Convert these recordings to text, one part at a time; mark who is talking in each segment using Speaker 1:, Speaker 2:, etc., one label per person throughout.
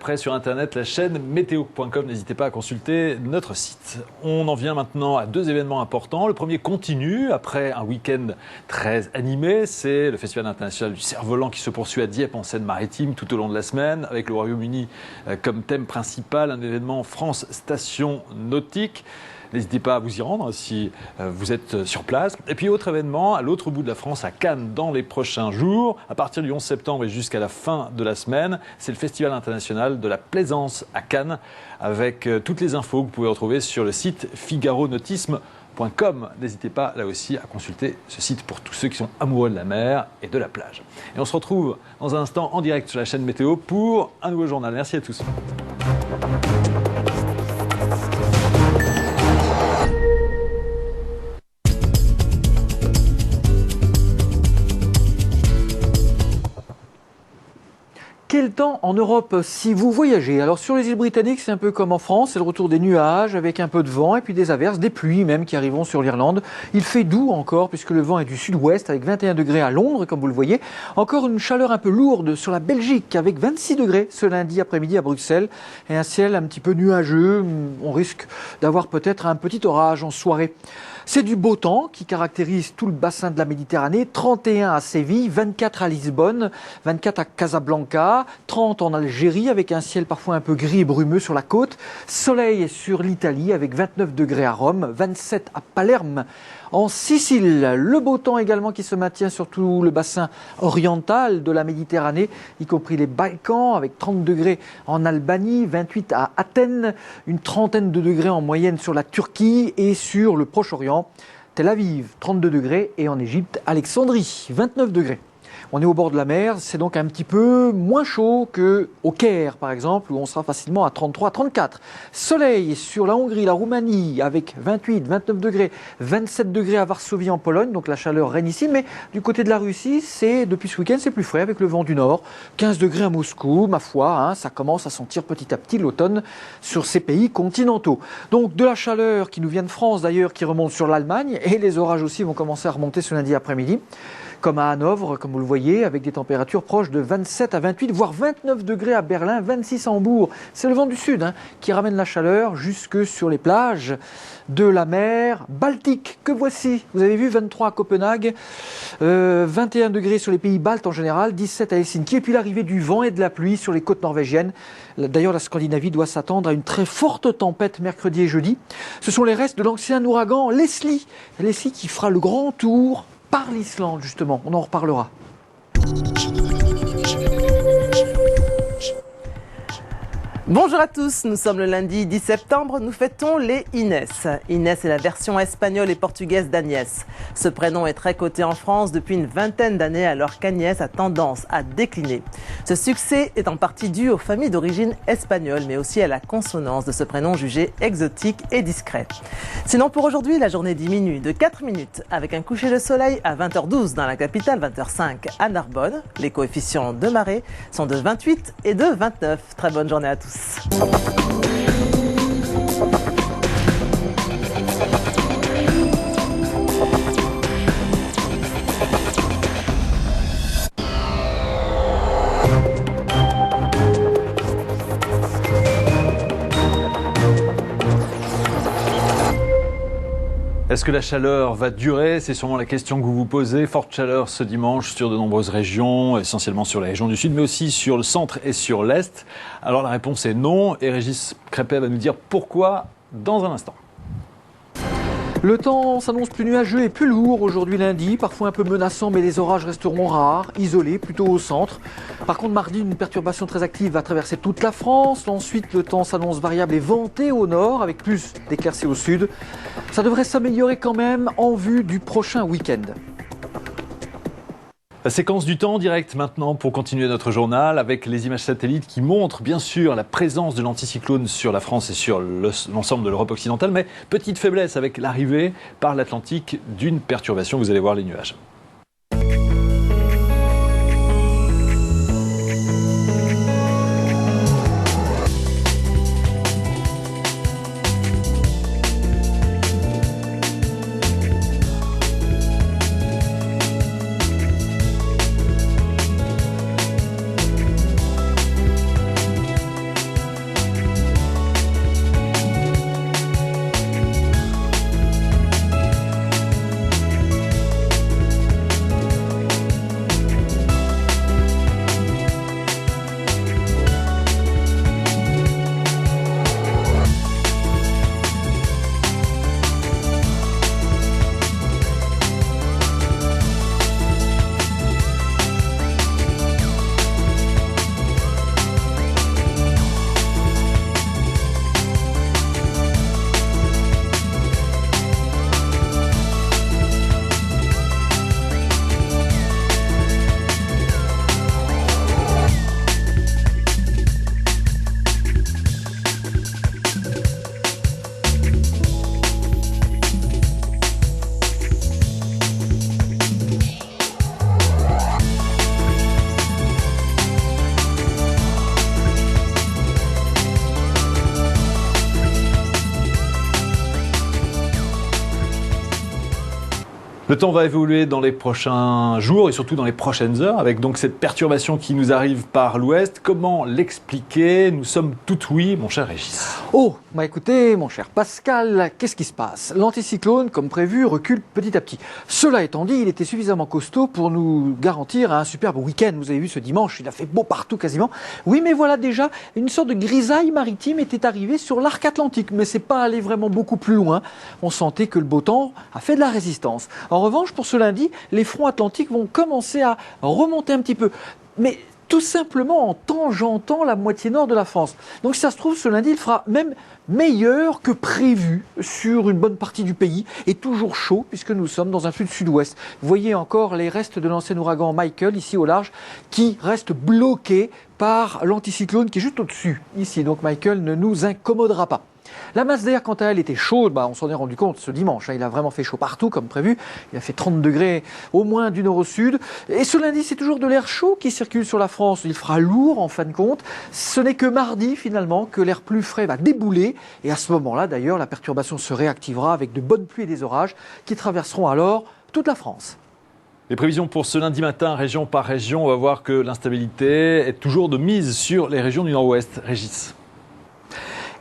Speaker 1: prêt sur Internet, la chaîne météo.com. N'hésitez pas à consulter notre site. On en vient maintenant à deux événements importants. Le premier continue après un week-end très animé. C'est le Festival international du cerf-volant qui se poursuit à Dieppe en Seine-Maritime tout au long de la semaine, avec le Royaume-Uni comme thème principal, un événement France Station Nautique. N'hésitez pas à vous y rendre si vous êtes sur place. Et puis autre événement, à l'autre bout de la France, à Cannes, dans les prochains jours, à partir du 11 septembre et jusqu'à la fin de la semaine, c'est le Festival international de la plaisance à Cannes, avec toutes les infos que vous pouvez retrouver sur le site figaronautisme.com. N'hésitez pas là aussi à consulter ce site pour tous ceux qui sont amoureux de la mer et de la plage. Et on se retrouve dans un instant en direct sur la chaîne Météo pour un nouveau journal. Merci à tous.
Speaker 2: Quel temps en Europe si vous voyagez? Alors sur les îles britanniques, c'est un peu comme en France, c'est le retour des nuages avec un peu de vent et puis des averses, des pluies même qui arriveront sur l'Irlande. Il fait doux encore puisque le vent est du sud-ouest avec 21 degrés à Londres comme vous le voyez. Encore une chaleur un peu lourde sur la Belgique avec 26 degrés ce lundi après-midi à Bruxelles et un ciel un petit peu nuageux. On risque d'avoir peut-être un petit orage en soirée. C'est du beau temps qui caractérise tout le bassin de la Méditerranée. 31 à Séville, 24 à Lisbonne, 24 à Casablanca, 30 en Algérie avec un ciel parfois un peu gris et brumeux sur la côte. Soleil sur l'Italie avec 29 degrés à Rome, 27 à Palerme. En Sicile, le beau temps également qui se maintient sur tout le bassin oriental de la Méditerranée, y compris les Balkans, avec 30 degrés en Albanie, 28 à Athènes, une trentaine de degrés en moyenne sur la Turquie et sur le Proche-Orient. Tel Aviv, 32 degrés et en Égypte, Alexandrie, 29 degrés. On est au bord de la mer, c'est donc un petit peu moins chaud qu'au Caire par exemple, où on sera facilement à 33, 34. Soleil sur la Hongrie, la Roumanie, avec 28, 29 degrés, 27 degrés à Varsovie en Pologne, donc la chaleur règne ici. Mais du côté de la Russie, depuis ce week-end, c'est plus frais avec le vent du nord. 15 degrés à Moscou, ma foi, ça commence à sentir petit à petit l'automne sur ces pays continentaux. Donc de la chaleur qui nous vient de France d'ailleurs, qui remonte sur l'Allemagne, et les orages aussi vont commencer à remonter ce lundi après-midi. Comme à Hanovre, comme vous le voyez, avec des températures proches de 27 à 28, voire 29 degrés à Berlin, 26 à Hambourg. C'est le vent du sud qui ramène la chaleur jusque sur les plages de la mer Baltique, que voici. Vous avez vu, 23 à Copenhague, 21 degrés sur les pays baltes en général, 17 à Helsinki, et puis l'arrivée du vent et de la pluie sur les côtes norvégiennes. D'ailleurs, la Scandinavie doit s'attendre à une très forte tempête mercredi et jeudi. Ce sont les restes de l'ancien ouragan Leslie. Leslie qui fera le grand tour par l'Islande, justement. On en reparlera.
Speaker 3: Bonjour à tous, nous sommes le lundi 10 septembre, nous fêtons les Inès. Inès est la version espagnole et portugaise d'Agnès. Ce prénom est très coté en France depuis une vingtaine d'années alors qu'Agnès a tendance à décliner. Ce succès est en partie dû aux familles d'origine espagnole mais aussi à la consonance de ce prénom jugé exotique et discret. Sinon pour aujourd'hui, la journée diminue de 4 minutes avec un coucher de soleil à 20h12 dans la capitale, 20h05 à Narbonne. Les coefficients de marée sont de 28 et de 29. Très bonne journée à tous.
Speaker 1: Est-ce que la chaleur va durer? C'est sûrement la question que vous vous posez. Forte chaleur ce dimanche sur de nombreuses régions, essentiellement sur la région du Sud, mais aussi sur le centre et sur l'Est. Alors la réponse est non, et Régis Crépet va nous dire pourquoi dans un instant.
Speaker 2: Le temps s'annonce plus nuageux et plus lourd aujourd'hui lundi, parfois un peu menaçant, mais les orages resteront rares, isolés, plutôt au centre. Par contre, mardi, une perturbation très active va traverser toute la France. Ensuite, le temps s'annonce variable et venté au nord, avec plus d'éclaircies au sud. Ça devrait s'améliorer quand même en vue du prochain week-end.
Speaker 1: La séquence du temps direct maintenant pour continuer notre journal avec les images satellites qui montrent bien sûr la présence de l'anticyclone sur la France et sur l'ensemble de l'Europe occidentale, mais petite faiblesse avec l'arrivée par l'Atlantique d'une perturbation. Vous allez voir les nuages. Le temps va évoluer dans les prochains jours et surtout dans les prochaines heures avec donc cette perturbation qui nous arrive par l'ouest. Comment l'expliquer? Nous sommes tout oui, mon cher Régis.
Speaker 2: Oh, écoutez, mon cher Pascal, qu'est-ce qui se passe? L'anticyclone, comme prévu, recule petit à petit. Cela étant dit, il était suffisamment costaud pour nous garantir un superbe week-end. Vous avez vu ce dimanche, il a fait beau partout quasiment. Oui, mais voilà déjà, une sorte de grisaille maritime était arrivée sur l'arc atlantique. Mais c'est pas allé vraiment beaucoup plus loin. On sentait que le beau temps a fait de la résistance. En revanche, pour ce lundi, les fronts atlantiques vont commencer à remonter un petit peu. Mais tout simplement en tangentant la moitié nord de la France. Donc si ça se trouve, ce lundi, il fera même meilleur que prévu sur une bonne partie du pays et toujours chaud puisque nous sommes dans un flux de sud-ouest. Vous voyez encore les restes de l'ancien ouragan Michael ici au large qui reste bloqué par l'anticyclone qui est juste au-dessus ici. Donc Michael ne nous incommodera pas. La masse d'air, quant à elle, était chaude. On s'en est rendu compte ce dimanche. Il a vraiment fait chaud partout, comme prévu. Il a fait 30 degrés au moins du nord au sud. Et ce lundi, c'est toujours de l'air chaud qui circule sur la France. Il fera lourd, en fin de compte. Ce n'est que mardi, finalement, que l'air plus frais va débouler. Et à ce moment-là, d'ailleurs, la perturbation se réactivera avec de bonnes pluies et des orages qui traverseront alors toute la France.
Speaker 1: Les prévisions pour ce lundi matin, région par région, on va voir que l'instabilité est toujours de mise sur les régions du nord-ouest. Régis.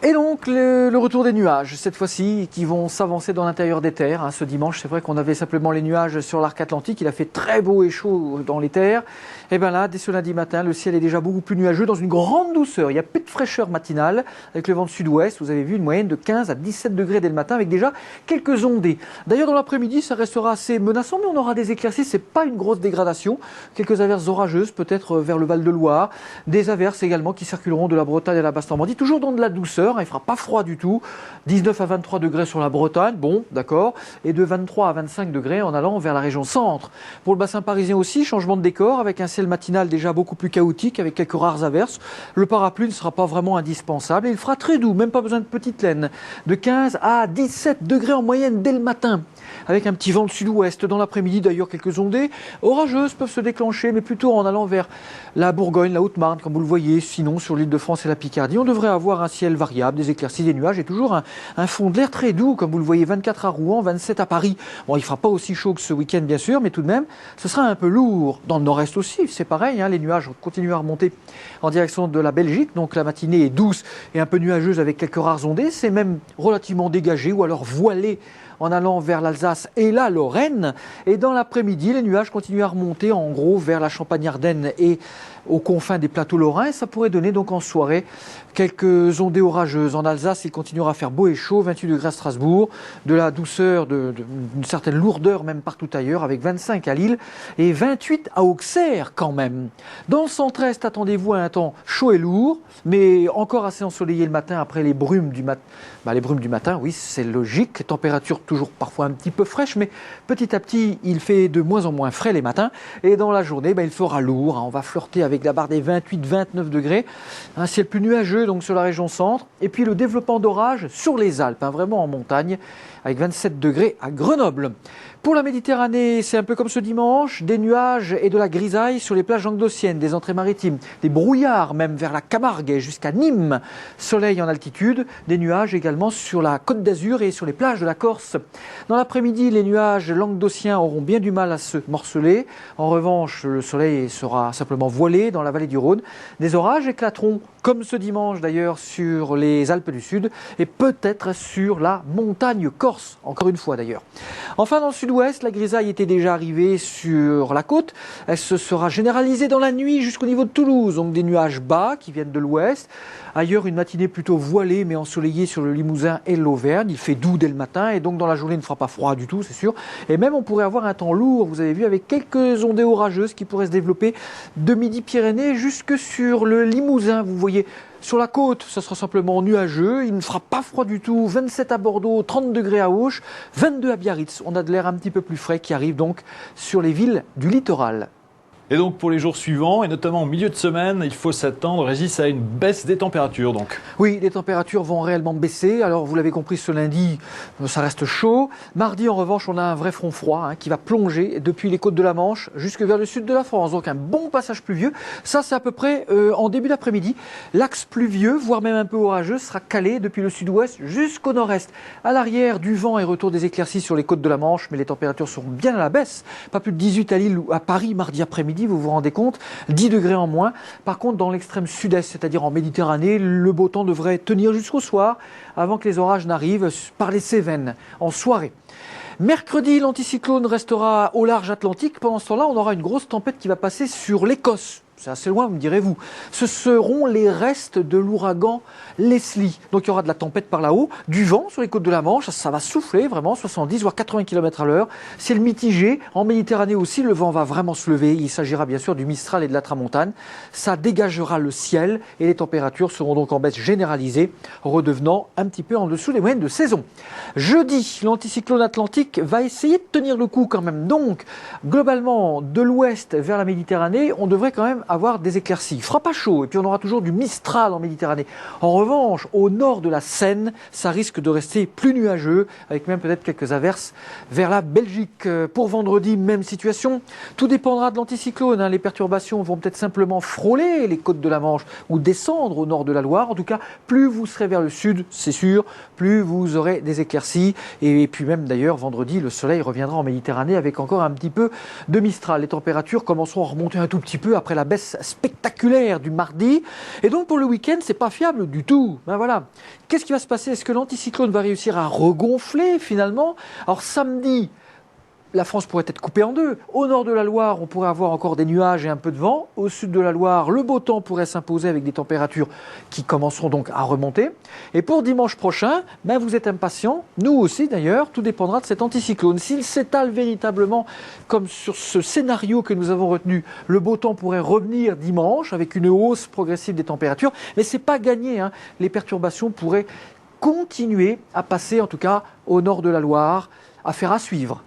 Speaker 2: Et donc le retour des nuages, cette fois-ci, qui vont s'avancer dans l'intérieur des terres. Ce dimanche, c'est vrai qu'on avait simplement les nuages sur l'arc atlantique. Il a fait très beau et chaud dans les terres. Et bien là, dès ce lundi matin, le ciel est déjà beaucoup plus nuageux, dans une grande douceur. Il n'y a plus de fraîcheur matinale, avec le vent de sud-ouest. Vous avez vu une moyenne de 15 à 17 degrés dès le matin, avec déjà quelques ondées. D'ailleurs, dans l'après-midi, ça restera assez menaçant, mais on aura des éclaircies. C'est pas une grosse dégradation. Quelques averses orageuses, peut-être vers le Val-de-Loire. Des averses également qui circuleront de la Bretagne à la Basse-Normandie, toujours dans de la douceur. Il ne fera pas froid du tout. 19 à 23 degrés sur la Bretagne, bon, d'accord. Et de 23 à 25 degrés en allant vers la région centre. Pour le bassin parisien aussi, changement de décor avec un ciel matinal déjà beaucoup plus chaotique avec quelques rares averses. Le parapluie ne sera pas vraiment indispensable et il fera très doux, même pas besoin de petite laine. De 15 à 17 degrés en moyenne dès le matin. Avec un petit vent de sud-ouest. Dans l'après-midi, d'ailleurs, quelques ondées orageuses peuvent se déclencher, mais plutôt en allant vers la Bourgogne, la Haute-Marne, comme vous le voyez. Sinon, sur l'île de France et la Picardie, on devrait avoir un ciel variable, des éclaircies, des nuages et toujours un fond de l'air très doux, comme vous le voyez, 24 à Rouen, 27 à Paris. Bon, il ne fera pas aussi chaud que ce week-end, bien sûr, mais tout de même, ce sera un peu lourd. Dans le nord-est aussi, c'est pareil, les nuages continuent à remonter en direction de la Belgique. Donc la matinée est douce et un peu nuageuse avec quelques rares ondées. C'est même relativement dégagé ou alors voilé en allant vers l'Alsace et la Lorraine. Et dans l'après-midi, les nuages continuent à remonter en gros vers la Champagne-Ardenne et aux confins des plateaux lorrains. Et ça pourrait donner donc en soirée quelques ondées orageuses. En Alsace, il continuera à faire beau et chaud, 28 degrés à Strasbourg, de la douceur, d'une certaine lourdeur même partout ailleurs, avec 25 à Lille et 28 à Auxerre quand même. Dans le centre-est, attendez-vous à un temps chaud et lourd, mais encore assez ensoleillé le matin après les brumes du matin. Les brumes du matin, oui, c'est logique. Température toujours parfois un petit peu fraîche, mais petit à petit, il fait de moins en moins frais les matins. Et dans la journée, il fera lourd. On va flirter avec la barre des 28-29 degrés. Un ciel plus nuageux donc sur la région centre. Et puis le développement d'orages sur les Alpes, vraiment en montagne, avec 27 degrés à Grenoble. Pour la Méditerranée, c'est un peu comme ce dimanche, des nuages et de la grisaille sur les plages languedociennes, des entrées maritimes, des brouillards même vers la Camargue et jusqu'à Nîmes. Soleil en altitude, des nuages également sur la Côte d'Azur et sur les plages de la Corse. Dans l'après-midi, les nuages languedociens auront bien du mal à se morceler. En revanche, le soleil sera simplement voilé dans la vallée du Rhône. Des orages éclateront, comme ce dimanche d'ailleurs, sur les Alpes du Sud et peut-être sur la montagne corse, encore une fois d'ailleurs. Enfin, dans le sud-ouest, la grisaille était déjà arrivée sur la côte. Elle se sera généralisée dans la nuit jusqu'au niveau de Toulouse, donc des nuages bas qui viennent de l'ouest. Ailleurs, une matinée plutôt voilée mais ensoleillée sur le Limousin et l'Auvergne. Il fait doux dès le matin et donc dans la journée, il ne fera pas froid du tout, c'est sûr. Et même, on pourrait avoir un temps lourd, vous avez vu, avec quelques ondées orageuses qui pourraient se développer de Midi-Pyrénées jusque sur le Limousin. Vous voyez, sur la côte, ça sera simplement nuageux. Il ne fera pas froid du tout. 27 à Bordeaux, 30 degrés à Auch, 22 à Biarritz. On a de l'air un petit peu plus frais qui arrive donc sur les villes du littoral.
Speaker 1: Et donc pour les jours suivants, et notamment au milieu de semaine, il faut s'attendre, Régis, à une baisse des températures. Donc.
Speaker 2: Oui, les températures vont réellement baisser. Alors vous l'avez compris, ce lundi, ça reste chaud. Mardi, en revanche, on a un vrai front froid qui va plonger depuis les côtes de la Manche jusque vers le sud de la France. Donc un bon passage pluvieux. Ça, c'est à peu près en début d'après-midi. L'axe pluvieux, voire même un peu orageux, sera calé depuis le sud-ouest jusqu'au nord-est. À l'arrière, du vent et retour des éclaircies sur les côtes de la Manche, mais les températures seront bien à la baisse. Pas plus de 18 à Lille ou à Paris mardi après-midi. Vous vous rendez compte, 10 degrés en moins. Par contre, dans l'extrême sud-est, c'est-à-dire en Méditerranée, le beau temps devrait tenir jusqu'au soir, avant que les orages n'arrivent par les Cévennes, en soirée. Mercredi, l'anticyclone restera au large Atlantique. Pendant ce temps-là, on aura une grosse tempête qui va passer sur l'Écosse. C'est assez loin, me direz-vous. Ce seront les restes de l'ouragan Leslie. Donc il y aura de la tempête par là-haut, du vent sur les côtes de la Manche, ça va souffler vraiment 70 voire 80 km à l'heure. C'est le mitigé. En Méditerranée aussi, le vent va vraiment se lever. Il s'agira bien sûr du Mistral et de la Tramontane. Ça dégagera le ciel et les températures seront donc en baisse généralisée, redevenant un petit peu en dessous des moyennes de saison. Jeudi, l'anticyclone atlantique va essayer de tenir le coup quand même. Donc, globalement, de l'ouest vers la Méditerranée, on devrait quand même avoir des éclaircies. Il fera pas chaud et puis on aura toujours du Mistral en Méditerranée. En revanche, au nord de la Seine, ça risque de rester plus nuageux, avec même peut-être quelques averses vers la Belgique. Pour vendredi, même situation. Tout dépendra de l'anticyclone. Les perturbations vont peut-être simplement frôler les côtes de la Manche ou descendre au nord de la Loire. En tout cas, plus vous serez vers le sud, c'est sûr, plus vous aurez des éclaircies. Et puis même d'ailleurs, vendredi, le soleil reviendra en Méditerranée avec encore un petit peu de Mistral. Les températures commenceront à remonter un tout petit peu après la baisse spectaculaire du mardi. Et donc pour le week-end, c'est pas fiable du tout. Ben voilà. Qu'est-ce qui va se passer? Est-ce que l'anticyclone va réussir à regonfler finalement? Alors samedi, la France pourrait être coupée en deux. Au nord de la Loire, on pourrait avoir encore des nuages et un peu de vent. Au sud de la Loire, le beau temps pourrait s'imposer avec des températures qui commenceront donc à remonter. Et pour dimanche prochain, ben vous êtes impatients, nous aussi d'ailleurs, tout dépendra de cet anticyclone. S'il s'étale véritablement comme sur ce scénario que nous avons retenu, le beau temps pourrait revenir dimanche avec une hausse progressive des températures. Mais c'est pas gagné, Les perturbations pourraient continuer à passer, en tout cas au nord de la Loire, affaire à suivre.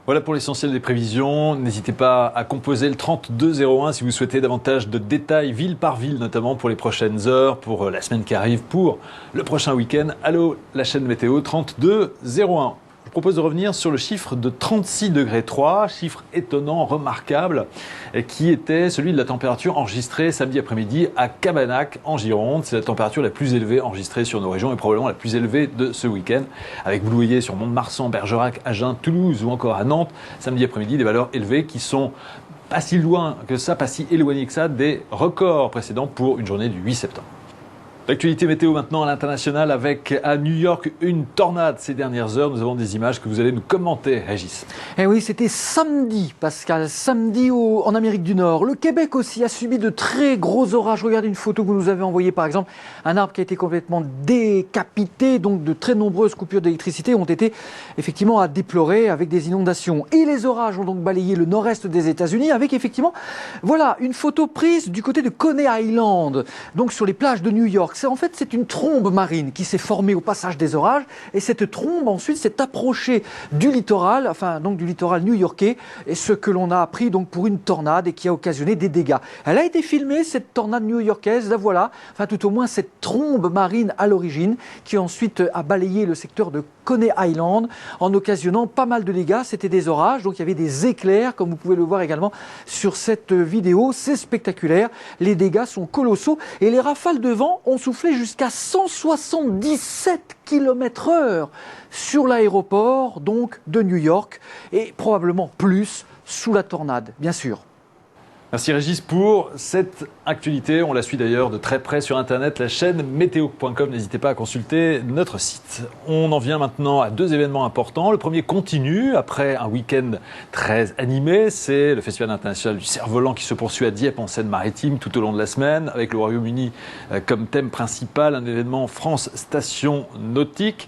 Speaker 1: Voilà pour l'essentiel des prévisions. N'hésitez pas à composer le 3201 si vous souhaitez davantage de détails ville par ville, notamment pour les prochaines heures, pour la semaine qui arrive, pour le prochain week-end. Allô, la chaîne météo 3201. Je vous propose de revenir sur le chiffre de 36,3 degrés, chiffre étonnant, remarquable, qui était celui de la température enregistrée samedi après-midi à Cabanac, en Gironde. C'est la température la plus élevée enregistrée sur nos régions et probablement la plus élevée de ce week-end. Avec, vous le voyez, sur Mont-de-Marsan, Bergerac, Agen, Toulouse ou encore à Nantes, samedi après-midi, des valeurs élevées qui sont pas si loin que ça, pas si éloignées que ça des records précédents pour une journée du 8 septembre. L'actualité météo maintenant à l'international avec à New York une tornade ces dernières heures. Nous avons des images que vous allez nous commenter, Régis.
Speaker 2: Eh oui, c'était samedi, Pascal, samedi en Amérique du Nord. Le Québec aussi a subi de très gros orages. Regardez une photo que vous nous avez envoyée par exemple. Un arbre qui a été complètement décapité, donc de très nombreuses coupures d'électricité ont été effectivement à déplorer avec des inondations. Et les orages ont donc balayé le nord-est des États-Unis avec effectivement, voilà, une photo prise du côté de Coney Island, donc sur les plages de New York. C'est une trombe marine qui s'est formée au passage des orages et cette trombe ensuite s'est approchée du littoral, donc du littoral new-yorkais, et ce que l'on a appris donc pour une tornade et qui a occasionné des dégâts. Elle a été filmée, cette tornade new-yorkaise, la voilà, tout au moins cette trombe marine à l'origine qui ensuite a balayé le secteur de Coney Island en occasionnant pas mal de dégâts. C'était des orages, donc il y avait des éclairs comme vous pouvez le voir également sur cette vidéo. C'est spectaculaire, les dégâts sont colossaux et les rafales de vent ont soufflé jusqu'à 177 km/h sur l'aéroport donc de New York et probablement plus sous la tornade, bien sûr.
Speaker 1: Merci Régis pour cette actualité. On la suit d'ailleurs de très près sur Internet, la chaîne météo.com. N'hésitez pas à consulter notre site. On en vient maintenant à deux événements importants. Le premier continue après un week-end très animé. C'est le Festival international du cerf-volant qui se poursuit à Dieppe en Seine-Maritime tout au long de la semaine avec le Royaume-Uni comme thème principal. Un événement France Station Nautique.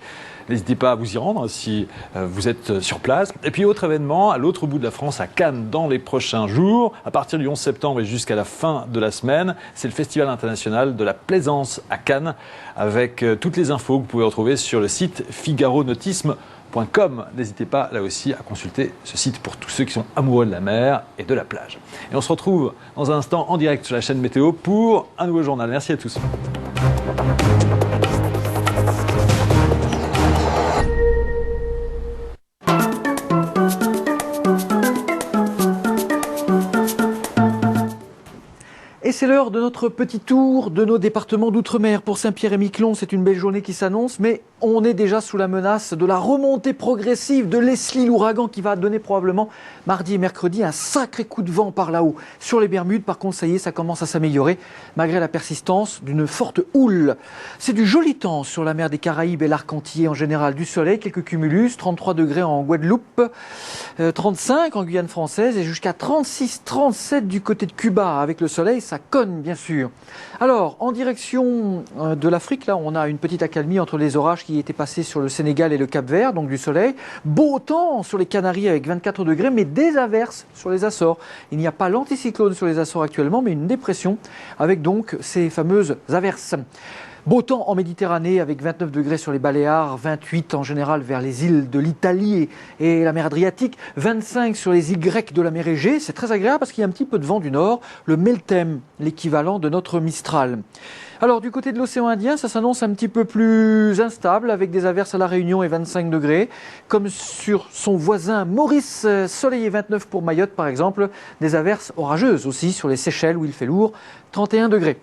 Speaker 1: N'hésitez pas à vous y rendre si vous êtes sur place. Et puis autre événement, à l'autre bout de la France, à Cannes, dans les prochains jours, à partir du 11 septembre et jusqu'à la fin de la semaine, c'est le Festival international de la plaisance à Cannes, avec toutes les infos que vous pouvez retrouver sur le site figaronautisme.fr. météo.com. N'hésitez pas là aussi à consulter ce site pour tous ceux qui sont amoureux de la mer et de la plage. Et on se retrouve dans un instant en direct sur la chaîne Météo pour un nouveau journal. Merci à tous.
Speaker 2: Et c'est l'heure de notre petit tour de nos départements d'outre-mer. Pour Saint-Pierre-et-Miquelon, c'est une belle journée qui s'annonce, mais on est déjà sous la menace de la remontée progressive de Leslie, l'ouragan qui va donner probablement mardi et mercredi un sacré coup de vent par là-haut. Sur les Bermudes, par contre, ça y est, ça commence à s'améliorer, malgré la persistance d'une forte houle. C'est du joli temps sur la mer des Caraïbes et l'arc antillais en général. Du soleil, quelques cumulus, 33 degrés en Guadeloupe, 35 en Guyane française et jusqu'à 36, 37 du côté de Cuba. Avec le soleil, ça conne bien sûr. Alors, en direction de l'Afrique, là, on a une petite accalmie entre les orages qui étaient passés sur le Sénégal et le Cap-Vert, donc du soleil. Beau temps sur les Canaries avec 24 degrés, mais des averses sur les Açores. Il n'y a pas l'anticyclone sur les Açores actuellement, mais une dépression avec donc ces fameuses averses. Beau temps en Méditerranée avec 29 degrés sur les Baléares, 28 en général vers les îles de l'Italie et la mer Adriatique, 25 sur les îles grecques de la mer Égée. C'est très agréable parce qu'il y a un petit peu de vent du nord, le Meltem, l'équivalent de notre Mistral. Alors du côté de l'océan Indien, ça s'annonce un petit peu plus instable avec des averses à La Réunion et 25 degrés. Comme sur son voisin Maurice, soleil et 29 pour Mayotte par exemple. Des averses orageuses aussi sur les Seychelles où il fait lourd, 31 degrés.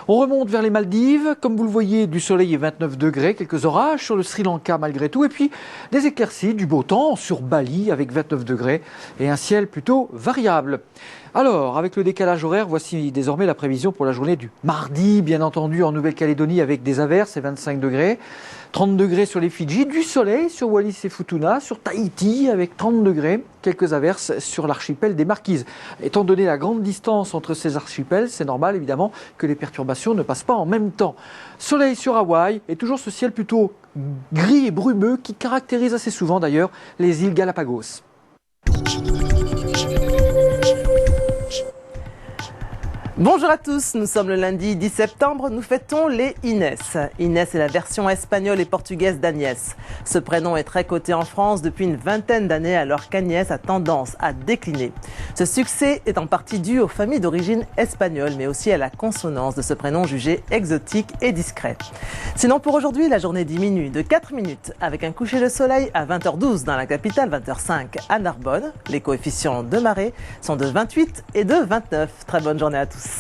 Speaker 2: On remonte vers les Maldives, comme vous le voyez, du soleil et 29 degrés, quelques orages sur le Sri Lanka malgré tout, et puis des éclaircies, du beau temps sur Bali avec 29 degrés et un ciel plutôt variable. Alors, avec le décalage horaire, voici désormais la prévision pour la journée du mardi, bien entendu en Nouvelle-Calédonie avec des averses et 25 degrés. 30 degrés sur les Fidji, du soleil sur Wallis et Futuna, sur Tahiti avec 30 degrés, quelques averses sur l'archipel des Marquises. Étant donné la grande distance entre ces archipels, c'est normal évidemment que les perturbations ne passent pas en même temps. Soleil sur Hawaï et toujours ce ciel plutôt gris et brumeux qui caractérise assez souvent d'ailleurs les îles Galapagos.
Speaker 3: Bonjour à tous, nous sommes le lundi 10 septembre, nous fêtons les Inès. Inès est la version espagnole et portugaise d'Agnès. Ce prénom est très coté en France depuis une vingtaine d'années alors qu'Agnès a tendance à décliner. Ce succès est en partie dû aux familles d'origine espagnole mais aussi à la consonance de ce prénom jugé exotique et discret. Sinon pour aujourd'hui, la journée diminue de 4 minutes avec un coucher de soleil à 20h12 dans la capitale, 20h05 à Narbonne. Les coefficients de marée sont de 28 et de 29. Très bonne journée à tous.